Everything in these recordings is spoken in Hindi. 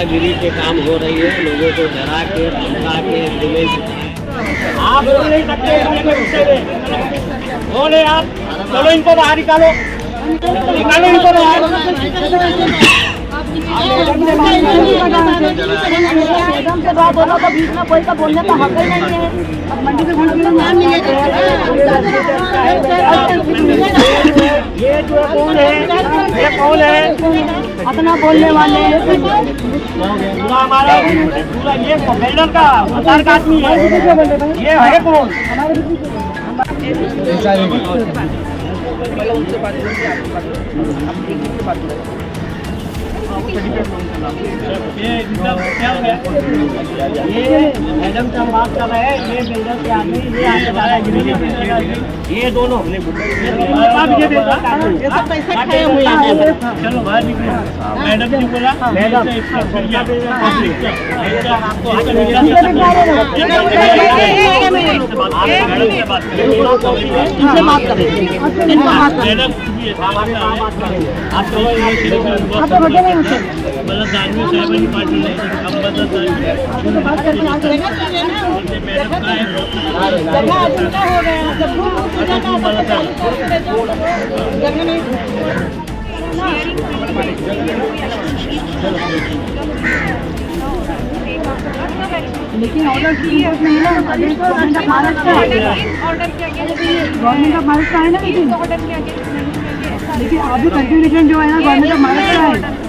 दादागिरी के काम हो रही है, लोगों को डरा के धमका के एग्रीमेंट आप बोल नहीं सकते। बोले आप, चलो इनको बाहर निकालो, निकालो इनको बाहर। एकदम से बात बोलो तो बीच में कोई का बोलने का हक ही नहीं है। अब मंडी में ये जो कौन है, ये कौन है अपना बोलने वाले पूरा हमारा पूरा ये बिल्डर का आधार का आदमी है, ये है कौन? ये मैडम से हम बात कर रहे हैं, ये बिल्डर के आदमी, ये आगे दादागिरी, ये दोनों पैसा खाए हुए हैं। चलो बाहर निकलो। मैडम ने बोला मैडम लेकिन ऑर्डर की नहीं ना, गवर्नमेंट ऑफ महाराष्ट्र है ना, लेकिन अभी कंटिन्यूशन जो है ना गवर्नमेंट ऑफ महाराष्ट्र है।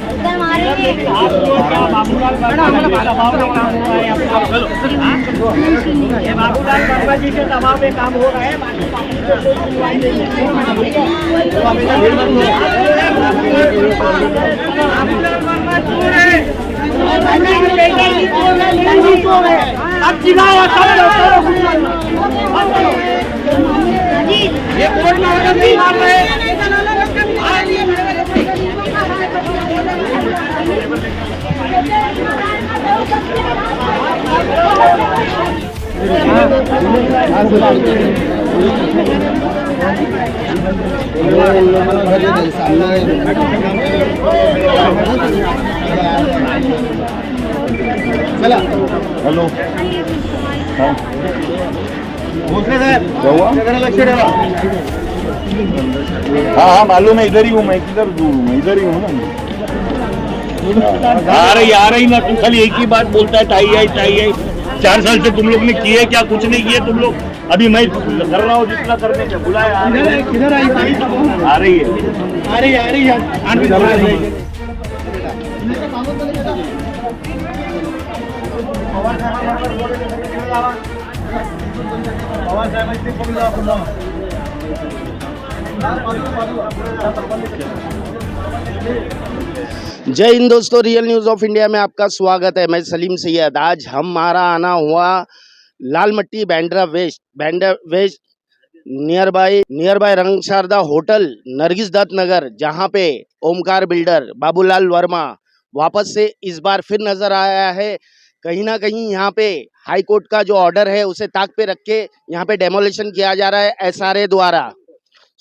बाबूलाल वर्मा जी के दबाव में काम हो रहा है। अब चिल्लाओ ये कोर्ट में ऑर्डर नहीं मार रहे। हेलो हाँ हाँ मालूम है, इधर ही हूँ मैं, किधर दूर हूँ मैं, इधर ही हूँ ना। आ रही ना, तुम खाली एक ही बात बोलता है टाई आई। 4 साल से तुम लोग ने किए क्या? कुछ नहीं किए तुम लोग। अभी मैं कर रहा हूँ जितना करने का। बुलाया किधर आई? आ रही है। जय हिंद दोस्तों, रियल न्यूज़ ऑफ इंडिया में आपका स्वागत है। मैं सलीम सैयद। आज हमारा आना हुआ लाल मट्टी बैंड्रा वेस्ट नियर बाय रंग शारदा होटल नरगिस दत्त नगर, जहां पे ओमकार बिल्डर बाबूलाल वर्मा वापस से इस बार फिर नजर आया है। कहीं ना कहीं यहाँ पे हाई कोर्ट का जो ऑर्डर है उसे ताक पे रख के यहाँ पे डेमोलिशन किया जा रहा है एसआरए द्वारा।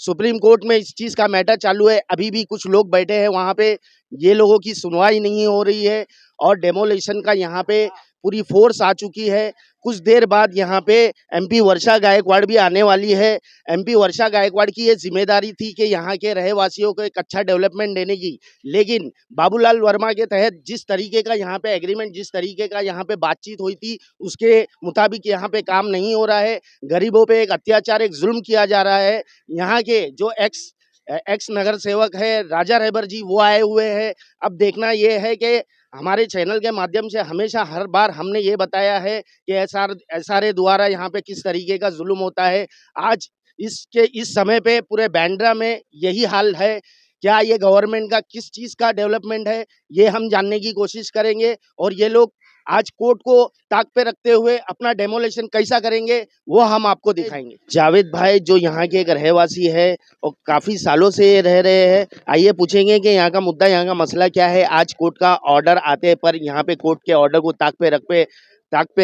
सुप्रीम कोर्ट में इस चीज का मैटर चालू है। अभी भी कुछ लोग बैठे हैं वहां पे, ये लोगों की सुनवाई नहीं हो रही है और डेमोलिशन का यहाँ पे पूरी फोर्स आ चुकी है। कुछ देर बाद यहाँ पे एमपी वर्षा गायकवाड़ भी आने वाली है। एमपी वर्षा गायकवाड़ की ये जिम्मेदारी थी कि यहाँ के रहवासियों को एक अच्छा डेवलपमेंट देने की, लेकिन बाबूलाल वर्मा के तहत जिस तरीके का यहाँ पे एग्रीमेंट, जिस तरीके का यहाँ पे बातचीत हुई थी, उसके मुताबिक यहाँ पे काम नहीं हो रहा है। गरीबों पे एक अत्याचार, एक जुल्म किया जा रहा है। यहाँ के जो एक्स नगर सेवक है राजा रहबर जी, वो आए हुए हैं। अब देखना ये है कि हमारे चैनल के माध्यम से हमेशा हर बार हमने ये बताया है कि एसआरए द्वारा यहाँ पे किस तरीके का जुल्म होता है। आज इस समय पे पूरे बांद्रा में यही हाल है। क्या ये गवर्नमेंट का किस चीज़ का डेवलपमेंट है, ये हम जानने की कोशिश करेंगे। और ये लोग आज कोर्ट को ताक पे रखते हुए अपना डेमोलेशन कैसा करेंगे वो हम आपको दिखाएंगे। जावेद भाई जो यहाँ के एक रहवासी है और काफी सालों से रह रहे हैं, आइए पूछेंगे कि यहाँ का मुद्दा, यहाँ का मसला क्या है। आज कोर्ट का ऑर्डर आते पर यहाँ पे कोर्ट के ऑर्डर को ताक पे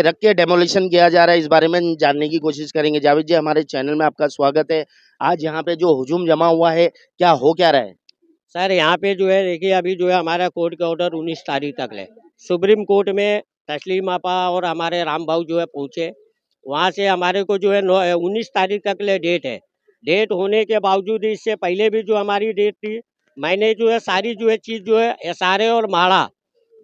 रख के डेमोलिशन किया जा रहा है, इस बारे में जानने की कोशिश करेंगे। जावेद जी, हमारे चैनल में आपका स्वागत है। आज यहाँ पे जो हुजूम जमा हुआ है, क्या हो क्या रहा है? सर यहाँ पे जो है देखिए, अभी जो है हमारा कोर्ट का ऑर्डर 19 तारीख तक है। सुप्रीम कोर्ट में तस्लीम आपा और हमारे राम भाऊ जो है पहुँचे। वहाँ से हमारे को जो है 19 तारीख तक ले डेट है। डेट होने के बावजूद इससे पहले भी जो हमारी डेट थी, मैंने जो है सारी जो है चीज़ जो है SRA और माड़ा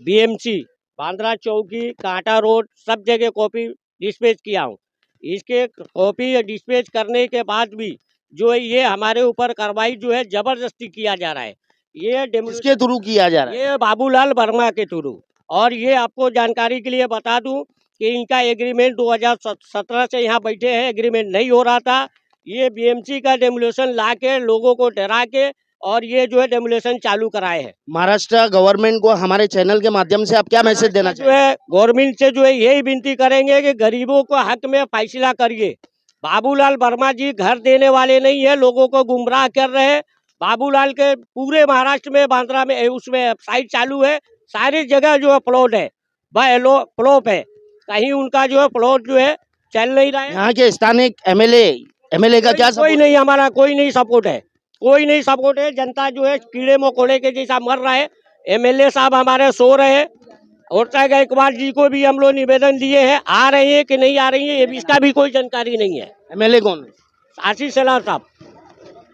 BMC बांद्रा चौकी कांटा रोड सब जगह कॉपी डिस्पैच किया हूँ। इसके कॉपी डिस्पैच करने के बाद भी जो है ये हमारे ऊपर कार्रवाई जो है जबरदस्ती किया जा रहा है। ये किसके थ्रू किया जा रहा है? ये बाबूलाल वर्मा के थ्रू। और ये आपको जानकारी के लिए बता दूं कि इनका एग्रीमेंट 2017 से यहाँ बैठे हैं, एग्रीमेंट नहीं हो रहा था। ये BMC का डेमोलेशन ला के लोगों को डरा के और ये जो है डेमोलेशन चालू कराए हैं। महाराष्ट्र गवर्नमेंट को हमारे चैनल के माध्यम से आप क्या मैसेज देना जो है गवर्नमेंट से जो है यही विनती करेंगे कि गरीबों को हक में फैसला करिए। बाबूलाल वर्मा जी घर देने वाले नहीं है, लोगों को गुमराह कर रहे हैं। बाबूलाल के पूरे महाराष्ट्र में बांद्रा में उसमें साइट चालू है, सारी जगह जो है प्लॉट है, प्लॉट है, कहीं उनका जो है प्लॉट जो है चल नहीं रहा है। यहाँ के स्थानिक एमएलए का क्या कोई नहीं, हमारा कोई नहीं सपोर्ट है, कोई नहीं सपोर्ट है। जनता जो है कीड़े मकोड़े के जैसा मर रहा है। MLA साहब हमारे सो रहे हैं। और चाहे गायकवाड़ जी को भी हम लोग निवेदन दिए हैं, आ रही है कि नहीं आ रही है इसका भी कोई जानकारी नहीं है। एमएलए कौन है? आशीष शेलार साहब।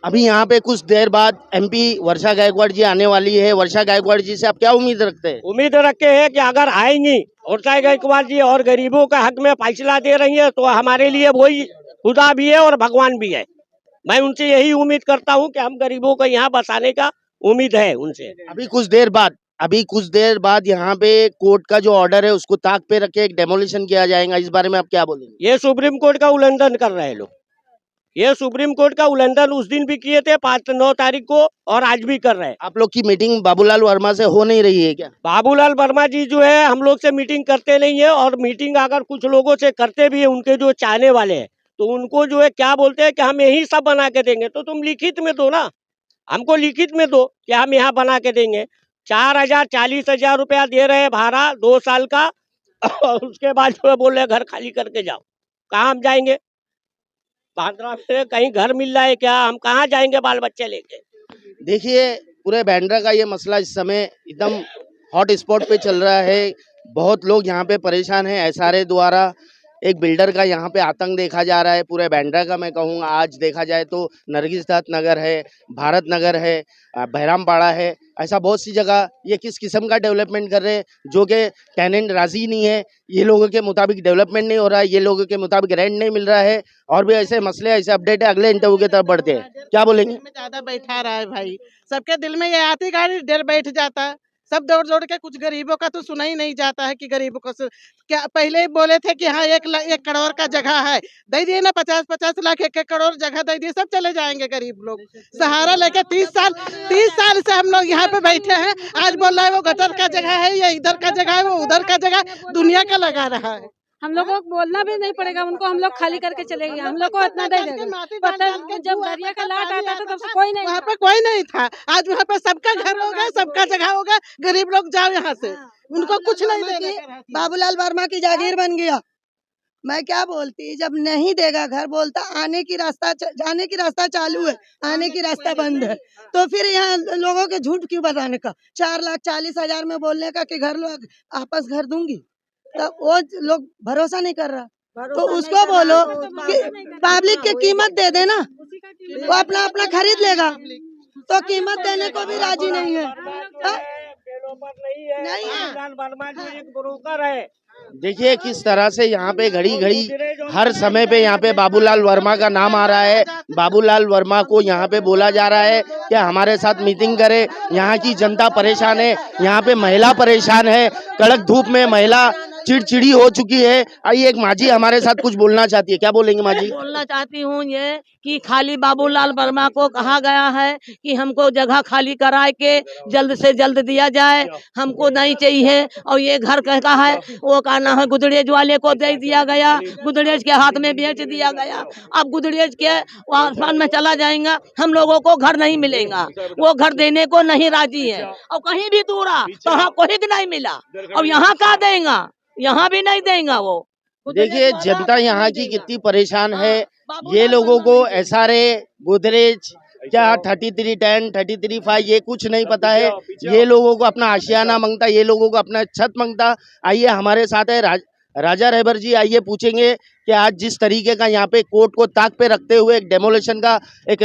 अभी यहाँ पे कुछ देर बाद MP वर्षा गायकवाड़ जी आने वाली है। वर्षा गायकवाड़ जी से आप क्या उम्मीद रखते हैं? उम्मीद रखते हैं कि अगर आएंगी और चाहे गायकवाड़ जी और गरीबों का हक में फैसला दे रही है तो हमारे लिए वही खुदा भी है और भगवान भी है। मैं उनसे यही उम्मीद करता हूं कि हम गरीबों को यहाँ बसाने का उम्मीद है उनसे। अभी कुछ देर बाद यहाँ पे कोर्ट का जो ऑर्डर है उसको ताक पे रखे एक डेमोलिशन किया जाएगा। इस बारे में आप क्या बोलेंगे? ये सुप्रीम कोर्ट का उल्लंघन कर रहे हैं लोग। ये सुप्रीम कोर्ट का उल्लंघन उस दिन भी किए थे 9 तारीख को और आज भी कर रहे हैं। आप लोग की मीटिंग बाबूलाल वर्मा से हो नहीं रही है क्या? बाबूलाल वर्मा जी जो है हम लोग से मीटिंग करते नहीं है, और मीटिंग अगर कुछ लोगों से करते भी है उनके जो चाहने वाले हैं तो उनको जो है क्या बोलते हैं कि हम यही सब बना के देंगे। तो तुम लिखित में दो ना, हमको लिखित में दो कि हम यहाँ बना के देंगे। 40,000 रुपया दे रहे हैं भाड़ा 2 साल का और उसके बाद जो है बोल रहे घर खाली करके जाओ। कहाँ हम जाएंगे? बांद्रा में कहीं घर मिल रहा है क्या? हम कहाँ जाएंगे बाल बच्चे लेके? देखिए पूरे बांद्रा का ये मसला इस समय एकदम हॉट स्पॉट पे चल रहा है। बहुत लोग यहाँ पे परेशान हैं। SRA द्वारा एक बिल्डर का यहाँ पे आतंक देखा जा रहा है पूरे बांद्रा का। मैं कहूँगा आज देखा जाए तो नरगिस दत्त नगर है, भारत नगर है, बहरामपाड़ा है, ऐसा बहुत सी जगह ये किस किस्म का डेवलपमेंट कर रहे हैं जो कि टेनेंट राजी नहीं है। ये लोगों के मुताबिक डेवलपमेंट नहीं हो रहा है, ये लोगों के मुताबिक रेंट नहीं मिल रहा है। और भी ऐसे मसले ऐसे अपडेट है, अगले इंटरव्यू की तरफ बढ़ते हैं। क्या बोलेंगे? ज्यादा बैठा रहा है भाई, सबके दिल में ये आती गाड़ी डर बैठ जाता है। सब दौड़ दौड़ के कुछ गरीबों का तो सुना ही नहीं जाता है कि गरीबों को क्या पहले ही बोले थे कि हाँ 1 करोड़ का जगह है, दे दिए ना 50-50 लाख 1 करोड़ जगह दे दिए, सब चले जाएंगे गरीब लोग। सहारा लेके 30 साल से हम लोग यहाँ पे बैठे हैं। आज बोल रहा है वो गटर का जगह है, या इधर का जगह है, वो उधर का जगह, दुनिया का लगा रहा है। हम लोग को बोलना भी नहीं पड़ेगा उनको, हम लोग खाली करके चले गए। हम लोग को इतना दे देगा। पता है जब दरिया का लाट आता था तब कोई नहीं, वहाँ पे कोई नहीं था। आज वहाँ पे सबका घर होगा, सबका जगह होगा, गरीब लोग जाओ यहाँ से, उनको कुछ नहीं देगा। बाबूलाल वर्मा की जागीर बन गया। मैं क्या बोलती, जब नहीं देगा घर, बोलता आने की रास्ता जाने की रास्ता चालू है, आने की रास्ता बंद है, तो फिर यहाँ लोगों के झूठ क्यों बताने का? 4,40,000 में बोलने का कि घर लोग आपस घर दूंगी, तो वो लोग भरोसा नहीं कर रहा। तो उसको बोलो कि पब्लिक की कीमत दे देना, वो अपना अपना खरीद लेगा। तो कीमत देने को भी राजी नहीं है। नहीं है, वर्मा जी एक ब्रोकर है। देखिए किस तरह से यहाँ पे घड़ी घड़ी हर समय पे यहाँ पे बाबूलाल वर्मा का नाम आ रहा है। बाबूलाल वर्मा को यहाँ पे बोला जा रहा है कि हमारे साथ मीटिंग करे। यहाँ की जनता परेशान है, यहाँ पे महिला परेशान है, कड़क धूप में महिला चिड़चिड़ी हो चुकी है। आइए एक माजी हमारे साथ कुछ बोलना चाहती है। क्या बोलेंगे माजी? बोलना चाहती हूँ ये कि खाली बाबूलाल वर्मा को कहा गया है कि हमको जगह खाली कराए के जल्द से जल्द दिया जाए, हमको नहीं चाहिए। और ये घर कहता है वो कहना है गुदड़ेज वाले को दे दिया गया, गुदड़ेज के हाथ में बेच दिया गया। अब गुदड़ेज के आसमान में चला जाएगा, हम लोगों को घर नहीं मिलेगा। वो घर देने को नहीं राजी है, और कहीं भी दूरा तो कोई नहीं मिला, और यहाँ का देगा, यहाँ भी नहीं देगा वो। देखिए जनता यहाँ की कितनी परेशान है। ये लोगों को SRA, गोदरेज, क्या 3310 33.5 ये कुछ नहीं पता है। ये लोगों को अपना आशियाना मांगता, ये लोगों को अपना छत मांगता। आइए हमारे साथ है राजा रहबर जी, आइए पूछेंगे कि आज जिस तरीके का यहाँ पे कोर्ट को ताक पे रखते हुए एक डेमोलेशन का एक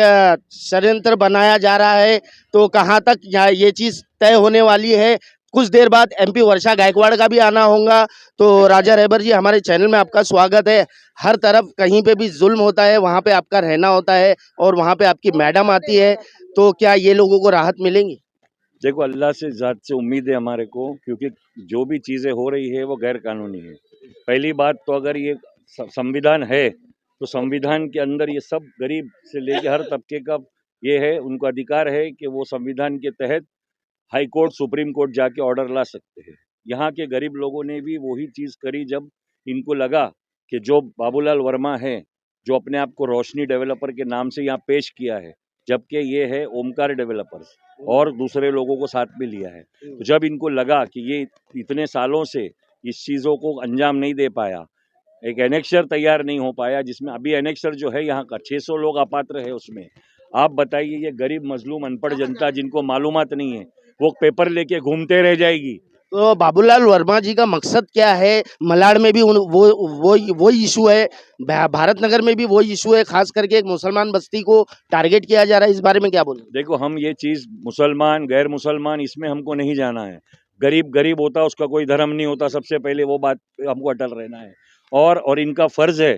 षड्यंत्र बनाया जा रहा है, तो कहाँ तक ये चीज तय होने वाली है। कुछ देर बाद एमपी वर्षा गायकवाड़ का भी आना होगा। तो राजा रहबर जी, हमारे चैनल में आपका स्वागत है। हर तरफ कहीं पे भी जुल्म होता है, वहाँ पे आपका रहना होता है और वहाँ पे आपकी मैडम आती है, तो क्या ये लोगों को राहत मिलेंगी? देखो, अल्लाह से ज़ात से उम्मीद है हमारे को, क्योंकि जो भी चीज़ें हो रही है वो गैर कानूनी है। पहली बात तो अगर ये संविधान है तो संविधान के अंदर ये सब गरीब से लेके हर तबके का ये है, उनको अधिकार है कि वो संविधान के तहत हाई कोर्ट सुप्रीम कोर्ट जाके ऑर्डर ला सकते हैं। यहाँ के गरीब लोगों ने भी वही चीज़ करी जब इनको लगा कि जो बाबूलाल वर्मा है, जो अपने आप को रोशनी डेवलपर के नाम से यहाँ पेश किया है, जबकि ये है ओमकार डेवलपर्स और दूसरे लोगों को साथ में लिया है। तो जब इनको लगा कि ये इतने सालों से इस चीज़ों को अंजाम नहीं दे पाया, एक एनेक्सर तैयार नहीं हो पाया, जिसमें अभी एनेक्सर जो है यहाँ का 600 लोग अपात्र है उसमें। आप बताइए, ये गरीब मजलूम अनपढ़ जनता जिनको मालूमात नहीं है, वो पेपर लेके घूमते रह जाएगी। तो बाबूलाल वर्मा जी का मकसद क्या है? मलाड में भी वो इशू है, भारत नगर में भी वो इशू है, खास करके एक मुसलमान बस्ती को टारगेट किया जा रहा है। इस बारे में क्या बोलें? देखो, हम ये चीज़ मुसलमान गैर मुसलमान इसमें हमको नहीं जाना है। गरीब गरीब होता, उसका कोई धर्म नहीं होता, सबसे पहले वो बात हमको अटल रहना है। और इनका फ़र्ज़ है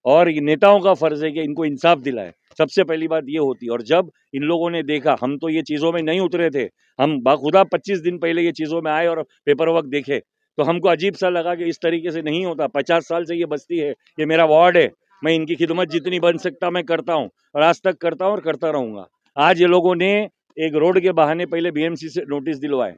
और नेताओं का फ़र्ज़ है कि इनको इंसाफ दिलाए, सबसे पहली बात ये होती है। और जब इन लोगों ने देखा, हम तो ये चीज़ों में नहीं उतरे थे, हम बाखुदा 25 दिन पहले ये चीज़ों में आए और पेपर वर्क देखे, तो हमको अजीब सा लगा कि इस तरीके से नहीं होता। 50 साल से ये बस्ती है, ये मेरा वार्ड है, मैं इनकी खिदमत जितनी बन सकता मैं करता हूँ और आज तक करता हूँ और करता रहूँगा। आज ये लोगों ने एक रोड के बहाने पहले BMC से नोटिस दिलवाए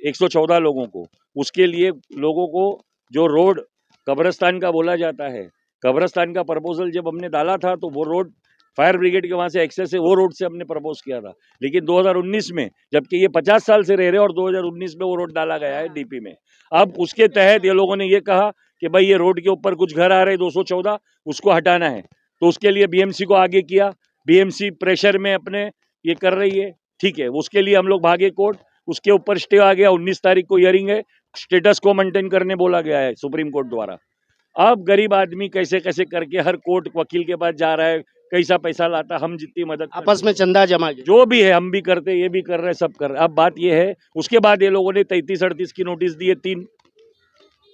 114 लोगों को। उसके लिए लोगों को जो रोड कब्रिस्तान का बोला जाता है, कब्रिस्तान का प्रपोजल जब हमने डाला था तो वो रोड फायर ब्रिगेड के वहाँ से एक्सेस है, वो रोड से हमने प्रपोज किया था। लेकिन 2019 में, जबकि ये 50 साल से रह रहे और 2019 में वो रोड डाला गया है DP में। अब उसके तहत ये लोगों ने ये कहा कि भाई ये रोड के ऊपर कुछ घर आ रहे 214, उसको हटाना है। तो उसके लिए BMC को आगे किया, BMC प्रेशर में अपने ये कर रही है, ठीक है। उसके लिए हम लोग भागे कोर्ट, उसके ऊपर स्टे आ गया। 19 तारीख को हियरिंग है, स्टेटस को मेंटेन करने बोला गया है सुप्रीम कोर्ट द्वारा। अब गरीब आदमी कैसे कैसे करके हर कोर्ट वकील के पास जा रहा है, कैसा पैसा लाता, हम जितनी मदद आपस में चंदा जमा के जो भी है हम भी करते, ये भी कर रहे हैं, सब कर रहे हैं। अब बात ये है, उसके बाद ये लोगों ने 33-38 की नोटिस दी है, 3,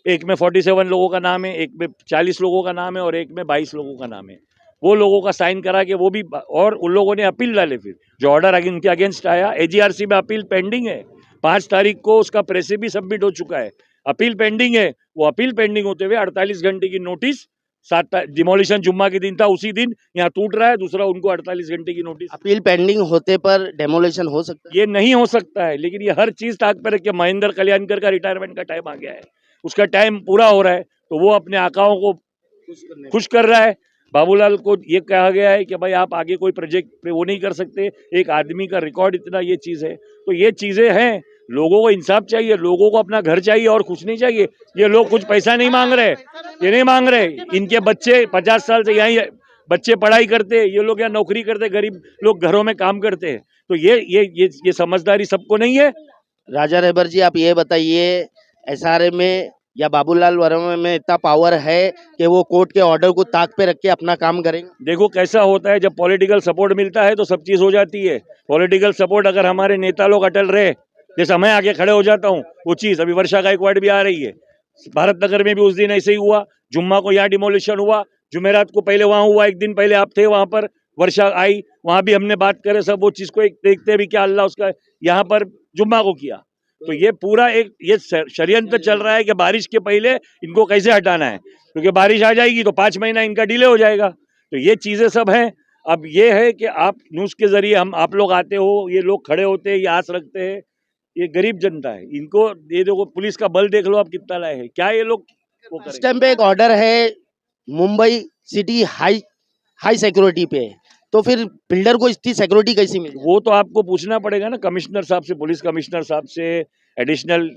एक में 47 लोगों का नाम है, एक में 40 लोगों का नाम है और एक में 22 लोगों का नाम है। वो लोगों का साइन करा के वो भी, और उन लोगों ने अपील डाले। फिर जो ऑर्डर उनके अगेंस्ट आया, AGRC में अपील पेंडिंग है। 5 तारीख को उसका प्रेस भी सबमिट हो चुका है, अपील पेंडिंग है। वो अपील पेंडिंग होते हुए 48 घंटे की नोटिस, 7 डिमोलिशन जुम्मा के दिन था, उसी दिन यहाँ टूट रहा है। दूसरा, उनको 48 घंटे की नोटिस। अपील पेंडिंग होते पर डेमोलेशन हो सकता है? ये नहीं हो सकता है, लेकिन ये हर चीज ताक पर रख के, महेंद्र कल्याणकर का रिटायरमेंट का टाइम आ गया है, उसका टाइम पूरा हो रहा है, तो वो अपने आकाओं को खुश कर रहा है। बाबूलाल को ये कहा गया है कि भाई आप आगे कोई प्रोजेक्ट पे वो नहीं कर सकते, एक आदमी का रिकॉर्ड इतना, ये चीज़ है। तो ये चीज़ें हैं, लोगों को इंसाफ चाहिए, लोगों को अपना घर चाहिए और कुछ नहीं चाहिए। ये लोग कुछ पैसा नहीं मांग रहे, ये नहीं मांग रहे। इनके बच्चे 50 साल से यहाँ बच्चे पढ़ाई करते हैं, ये लोग यहाँ नौकरी करते, गरीब लोग घरों में काम करते हैं। तो ये समझदारी सबको नहीं है। राजा रहबर जी, आप ये बताइए, SRA में या बाबूलाल वर्मा में इतना पावर है कि वो कोर्ट के ऑर्डर को ताक पे रख के अपना काम करेंगे? देखो कैसा होता है, जब पॉलिटिकल सपोर्ट मिलता है तो सब चीज़ हो जाती है। पॉलिटिकल सपोर्ट अगर हमारे नेता लोग अटल रहे, जैसे मैं आगे खड़े हो जाता हूँ, वो चीज़ अभी वर्षा गायकवाड़ भी आ रही है। भारत नगर में भी उस दिन ऐसे ही हुआ, जुम्मा को यहाँ डिमोलिशन हुआ, जुमेरात को पहले वहाँ हुआ, एक दिन पहले आप थे वहाँ पर, वर्षा आई, वहाँ भी हमने बात करे सब, वो चीज़ को एक देखते भी क्या अल्लाह उसका यहाँ पर जुम्मा को किया। तो ये पूरा एक ये षड्यंत्र चल रहा है कि बारिश के पहले इनको कैसे हटाना है, क्योंकि बारिश आ जाएगी तो 5 महीना इनका डिले हो जाएगा। तो ये चीज़ें सब हैं। अब ये है कि आप न्यूज़ के जरिए आप लोग आते हो, ये लोग खड़े होते हैं, ये आस रखते हैं, ये गरीब जनता है, इनको ये देखो, पुलिस का बल देख लो आप कितना लाए हैं, क्या ये लोग वो इस टाइम पे एक ऑर्डर है मुंबई सिटी हाई सिक्योरिटी पे, तो फिर बिल्डर को इतनी सिक्योरिटी कैसी मिली? वो तो आपको पूछना पड़ेगा ना कमिश्नर साहब से, पुलिस कमिश्नर साहब से, एडिशनल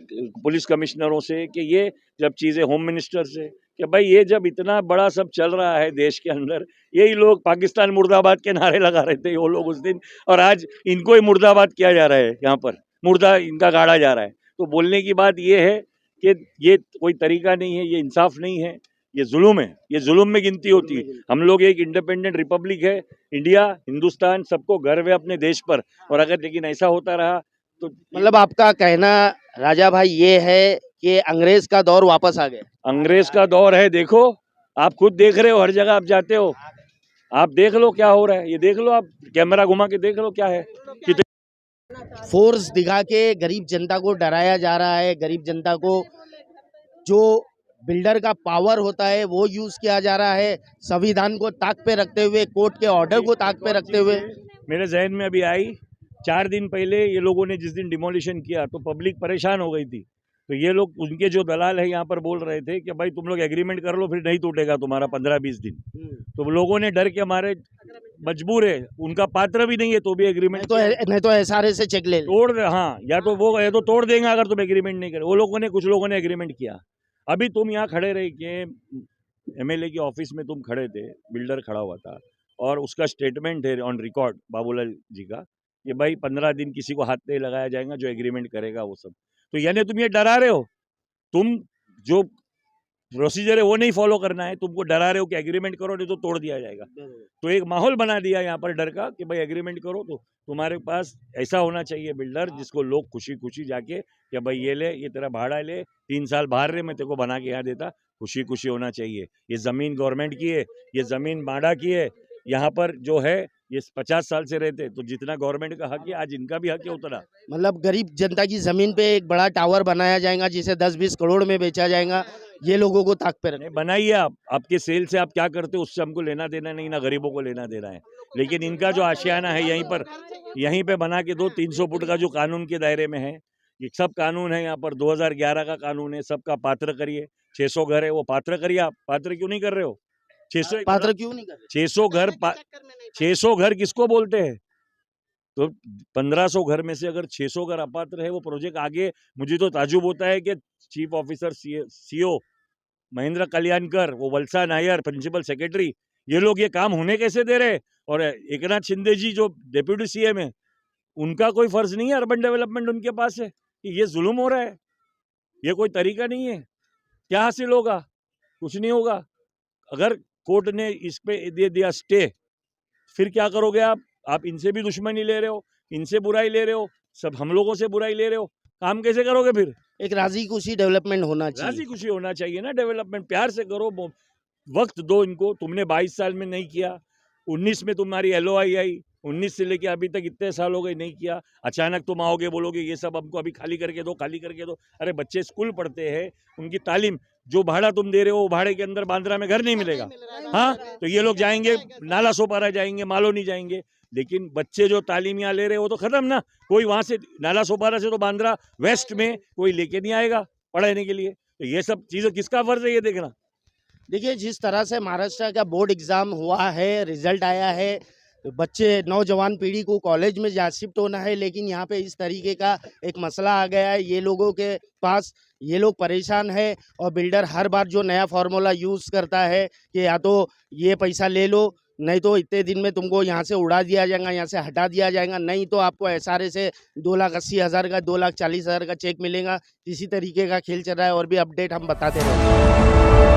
पुलिस कमिश्नरों से, कि ये जब चीज़ें होम मिनिस्टर से, कि भाई ये जब इतना बड़ा सब चल रहा है देश के अंदर, यही लोग पाकिस्तान मुर्दाबाद के नारे लगा रहे थे वो लोग उस दिन, और आज इनको ही मुर्दाबाद किया जा रहा है, यहाँ पर मुर्दा इनका गाड़ा जा रहा है। तो बोलने की बात ये है कि ये कोई तरीका नहीं है, ये इंसाफ नहीं है, ये जुल्म है, ये जुल्म में गिनती होती है। हम लोग एक इंडिपेंडेंट रिपब्लिक है, इंडिया, हिंदुस्तान, सबको गर्व है अपने देश पर, और अगर लेकिन ऐसा होता रहा तो मतलब आपका कहना राजा भाई ये है कि अंग्रेज का दौर वापस आ गया। अंग्रेज का दौर है। देखो, आप खुद देख रहे हो, हर जगह आप जाते हो, आप देख लो क्या हो रहा है, ये देख लो, आप कैमरा घुमा के देख लो क्या है। फोर्स दिखा के गरीब जनता को डराया जा रहा है, गरीब जनता को जो बिल्डर का पावर होता है वो यूज किया जा रहा है, संविधान को ताक पे रखते हुए, कोर्ट के ऑर्डर को ताक पे रखते हुए। मेरे जहन में अभी आई, 4 दिन पहले ये लोगों ने जिस दिन डिमोलिशन किया तो पब्लिक परेशान हो गई थी, तो ये लोग, उनके जो दलाल है यहाँ पर बोल रहे थे कि भाई तुम लोग एग्रीमेंट कर लो, फिर नहीं टूटेगा तुम्हारा 15-20 दिन। तो लोगों ने डर के हमारे मजबूर है, उनका पात्र भी नहीं है तो भी एग्रीमेंट, नहीं तो SRA से चेक ले तोड़ दे। हाँ, या तो वो या तो तोड़ देंगे अगर तुम एग्रीमेंट नहीं करे। वो लोगों ने, कुछ लोगों ने एग्रीमेंट किया। अभी तुम यहाँ खड़े रहे कि MLA की ऑफिस में तुम खड़े थे, बिल्डर खड़ा हुआ था, और उसका स्टेटमेंट है ऑन रिकॉर्ड बाबूलाल जी का कि भाई 15 दिन किसी को हाथ नहीं लगाया जाएगा जो एग्रीमेंट करेगा वो सब। तो यानी तुम ये डरा रहे हो, तुम जो प्रोसीजर है वो नहीं फॉलो करना है, तुमको डरा रहे हो कि एग्रीमेंट करो नहीं तो तोड़ दिया जाएगा। तो एक माहौल बना दिया यहाँ पर डर का कि भाई एग्रीमेंट करो, तो तुम्हारे पास ऐसा होना चाहिए बिल्डर जिसको लोग खुशी खुशी जाके कि भाई ये ले, ये तेरा भाड़ा ले, 3 साल बाहर रहे, मैं तेरे को बना के यहाँ देता, खुशी खुशी होना चाहिए। ये ज़मीन गवर्नमेंट की है, ये ज़मीन बाड़ा की है, यहाँ पर जो है ये 50 साल से रहते, तो जितना गवर्नमेंट का हक है आज इनका भी हक है उतना। मतलब गरीब जनता की जमीन पे एक बड़ा टावर बनाया जाएगा जिसे 10-20 करोड़ में बेचा जाएगा, ये लोगों को ताक पे रखने। बनाइए आप, आपके सेल से आप क्या करते हो उससे हमको लेना देना नहीं, ना गरीबों को लेना देना है, लेकिन इनका जो आशियाना है यहीं पे बना के दो। 300 फुट का जो कानून के दायरे में है, ये सब कानून है यहाँ पर, 2011 का कानून है, सबका पात्र करिए। 600 घर है वो पात्र करिए, आप पात्र क्यों नहीं कर रहे हो? 600 पात्र क्यों नहीं कर? 600 घर किसको बोलते हैं? तो 1500 घर में से अगर 600 घर अपात्र है, वो प्रोजेक्ट आगे, मुझे तो ताजुब होता है कि chief officer CO Mahendra Kalyankar, वो वलसा नायर प्रिंसिपल सेक्रेटरी, ये लोग ये काम होने कैसे दे रहे? और एकनाथ शिंदे जी जो डेप्यूटी CM है, उनका कोई फर्ज नहीं है, अर्बन डेवलपमेंट उनके पास है, कि ये जुल्म हो रहा है, ये कोई तरीका नहीं है। क्या हासिल होगा? कुछ नहीं होगा। अगर कोर्ट ने इस पे दे दिया स्टे, फिर क्या करोगे आप इनसे भी दुश्मनी ले रहे हो, इनसे बुराई ले रहे हो, सब हम लोगों से बुराई ले रहे हो, काम कैसे करोगे फिर? एक राजी खुशी डेवलपमेंट होना चाहिए, राजी खुशी होना चाहिए ना, डेवलपमेंट प्यार से करो, वक्त दो इनको। तुमने 22 साल में नहीं किया, 19 में तुम्हारी LOI आई, 19 से लेके अभी तक इतने साल हो गए नहीं किया, अचानक तुम आओगे बोलोगे ये सब हमको अभी खाली करके दो, खाली करके दो। अरे बच्चे स्कूल पढ़ते हैं, उनकी तालीम, जो भाड़ा तुम दे रहे हो वो भाड़े के अंदर बांद्रा में घर नहीं मिलेगा। हाँ, तो ये लोग जाएंगे नाला सोपारा जाएंगे, मालो नहीं जाएंगे, लेकिन बच्चे जो तालीम यहाँ ले रहे हो तो खत्म ना, कोई वहाँ से नाला सोपारा से तो बांद्रा वेस्ट में कोई लेके नहीं आएगा पढ़ाने के लिए। तो ये सब चीज़ें किसका फर्ज है ये देखना। देखिए जिस तरह से महाराष्ट्र का बोर्ड एग्जाम हुआ है, रिजल्ट आया है, बच्चे नौजवान पीढ़ी को कॉलेज में जा शिफ्ट होना है, लेकिन यहाँ पे इस तरीके का एक मसला आ गया है, ये लोगों के पास, ये लोग परेशान है, और बिल्डर हर बार जो नया फार्मूला यूज़ करता है कि या तो ये पैसा ले लो, नहीं तो इतने दिन में तुमको यहाँ से उड़ा दिया जाएगा, यहाँ से हटा दिया जाएगा, नहीं तो आपको SRA से 2,80,000 का 2,40,000 का चेक मिलेगा। इसी तरीके का खेल चल रहा है, और भी अपडेट हम बताते रहेंगे।